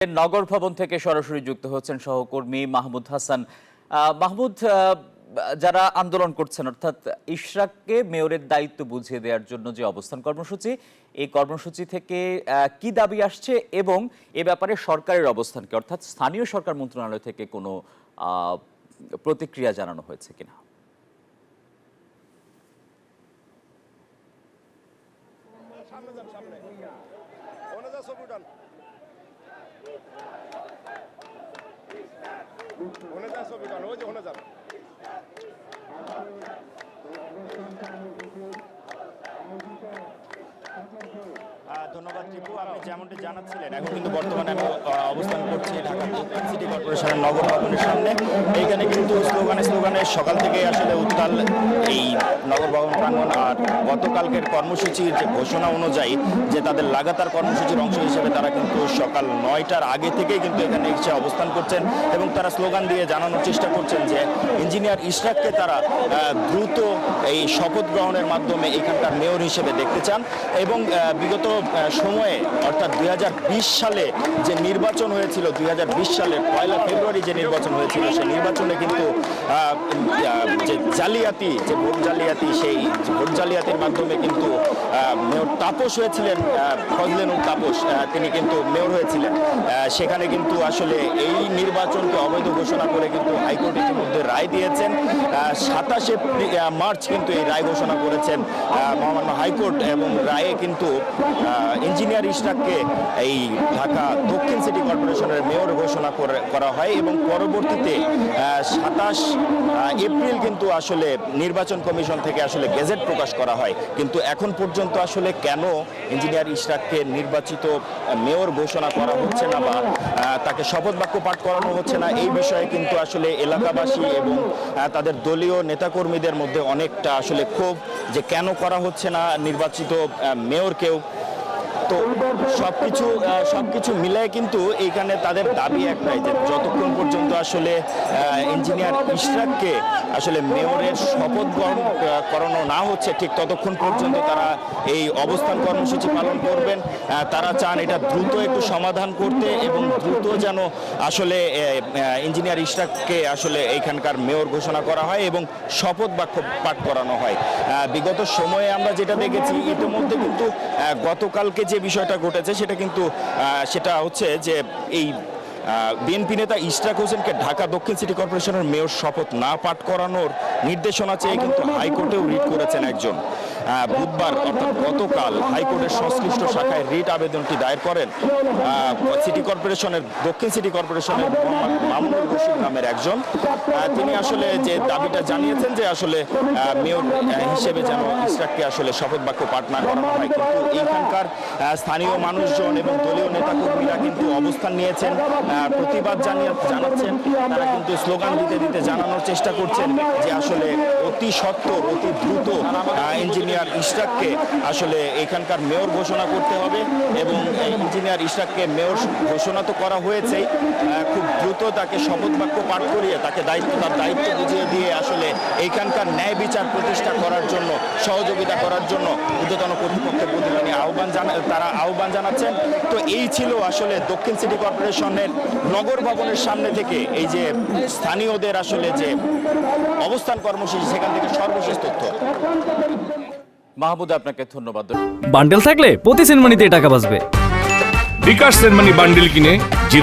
নগর ভবন থেকে সরাসরি যুক্ত হচ্ছেন সহকর্মী মাহমুদ হাসান। মাহমুদ, যারা আন্দোলন করছেন অর্থাৎ ইশরাককে মেয়রের দায়িত্ব বুঝিয়ে দেওয়ার জন্য যে অবস্থান কর্মসূচি, এই কর্মসূচি থেকে কি দাবি আসছে এবং এ ব্যাপারে সরকারের অবস্থান কি, অর্থাৎ স্থানীয় সরকার মন্ত্রণালয় থেকে কোনো প্রতিক্রিয়া জানানো হয়েছে কিনা? ধন্যবাদ টিপু। আপনি যেমনটি জানাচ্ছিলেন, এখন কিন্তু বর্তমানে আমি অবস্থান করছি ঢাকা দক্ষিণ সিটি কর্পোরেশনের নগর ভবনের সামনে। এইখানে কিন্তু স্লোগানে সকাল থেকে আসলে উত্তাল এই নগর ভবন প্রাঙ্গণ। আর গতকালকের কর্মসূচির যে ঘোষণা অনুযায়ী যে তাদের লাগাতার কর্মসূচির অংশ হিসেবে তারা কিন্তু সকাল 9টার আগে থেকেই কিন্তু এখানে এসে অবস্থান করছেন এবং তারা স্লোগান দিয়ে জানানোর চেষ্টা করছেন যে ইঞ্জিনিয়ার ইশরাককে তারা দ্রুত এই শপথ গ্রহণের মাধ্যমে এখানকার মেয়র হিসেবে দেখতে চান এবং বিগত সময়ে অর্থাৎ 2020 সালে যে নির্বাচন হয়েছিল, 2020 সালের 1 ফেব্রুয়ারি যে নির্বাচন হয়েছিল, সেই নির্বাচনে কিন্তু যে জালিয়াতি, যে ভোট জালিয়াতি, সেই ভোট জালিয়াতির মাধ্যমে কিন্তু মেয়র তাপস হয়েছিলেন, ফজলেনুর তাপস, তিনি কিন্তু মেয়র হয়েছিলেন। সেখানে কিন্তু আসলে এই নির্বাচনকে অবৈধ ঘোষণা করে কিন্তু হাইকোর্ট ইতিমধ্যে রায় দিয়েছেন। 27শে মার্চ কিন্তু এই রায় ঘোষণা করেছেন মহামান্য হাইকোর্ট এবং রায়ে কিন্তু ইঞ্জিনিয়ার ইশরাককে এই ঢাকা দক্ষিণ সিটি কর্পোরেশনের মেয়র ঘোষণা করা হয় এবং পরবর্তীতে 27 এপ্রিল কিন্তু আসলে নির্বাচন কমিশন থেকে আসলে গেজেট প্রকাশ করা হয়। কিন্তু এখন পর্যন্ত আসলে কেন ইঞ্জিনিয়ার ইশরাককে নির্বাচিত মেয়র ঘোষণা করা হচ্ছে না বা তাকে শপথ বাক্য পাঠ করানো হচ্ছে না, এই বিষয়ে কিন্তু আসলে এলাকাবাসী এবং তাদের দলীয় নেতাকর্মীদের মধ্যে অনেকটা আসলে ক্ষোভ যে কেন করা হচ্ছে না নির্বাচিত মেয়রকেও। তো সবকিছু মিলে কিন্তু এইখানে তাদের দাবি একটাই যে যতক্ষণ পর্যন্ত আসলে ইঞ্জিনিয়ার ইশরাককে আসলে মেয়রের শপথ গ্রহণ করানো না হচ্ছে, ঠিক ততক্ষণ পর্যন্ত তারা এই অবস্থান কর্মসূচি পালন করবেন। তারা চান এটা দ্রুত একটু সমাধান করতে এবং দ্রুত যেন আসলে ইঞ্জিনিয়ার ইশরাককে আসলে এইখানকার মেয়র ঘোষণা করা হয় এবং শপথ বাক্য পাঠ করানো হয়। বিগত সময়ে আমরা যেটা দেখেছি, ইতিমধ্যে কিন্তু গতকালকে যে বিষয়টা ঘটেছে সেটা হচ্ছে যে এই বিএনপি নেতা ইশরাক হোসেনকে ঢাকা দক্ষিণ সিটি কর্পোরেশনের মেয়র শপথ না পাঠ করানোর নির্দেশনা চেয়ে কিন্তু হাইকোর্টেও রিট করেছেন একজন। বুধবার অর্থাৎ গতকাল হাইকোর্টের সংশ্লিষ্ট শাখায় রিট আবেদনটি দায়ের করেন সিটি কর্পোরেশনের দক্ষিণ সিটি কর্পোরেশনের মামুনুর রশিদ নামের একজন। তিনি আসলে যে দাবিটা জানিয়েছেন যে আসলে মেয়র হিসেবে যেন ইশরাককে আসলে শপথ বাক্য পাঠ না করানো হয়, কিন্তু এইখানকার স্থানীয় মানুষজন এবং দলীয় নেতাকর্মীরা কিন্তু অবস্থান নিয়েছেন, প্রতিবাদ জানাচ্ছেন। তারা কিন্তু স্লোগান দিতে জানানোর চেষ্টা করছেন যে আসলে অতি সত্বর, অতি দ্রুত ইঞ্জিনিয়ার ইশরাককে আসলে এখানকার মেয়র ঘোষণা করতে হবে এবং ইঞ্জিনিয়ার ইশরাককে মেয়র ঘোষণা তো করা হয়েছেই, খুব দ্রুত তাকে শপথ বাক্য পাঠ করিয়ে তাকে তার দায়িত্ব বুঝিয়ে দিয়ে আসলে এইখানকার ন্যায় বিচার প্রতিষ্ঠা করার জন্য, সহযোগিতা করার জন্য ঊর্ধ্বতন কর্তৃপক্ষের প্রতি তারা আহ্বান জানাচ্ছেন। তো এই ছিল আসলে দক্ষিণ সিটি কর্পোরেশনের নগর ভবনের সামনে থেকে এই যে স্থানীয়দের আসলে যে অবস্থান কর্মসূচি, সেখান থেকে সর্বশেষ তথ্য। মাহমুদ, আপনাকে ধন্যবাদ। বান্ডেল থাকলে প্রতি সেনমানিতে টাকা বাঁচবে। বিকাশ সেনমানি বান্ডেল কিনে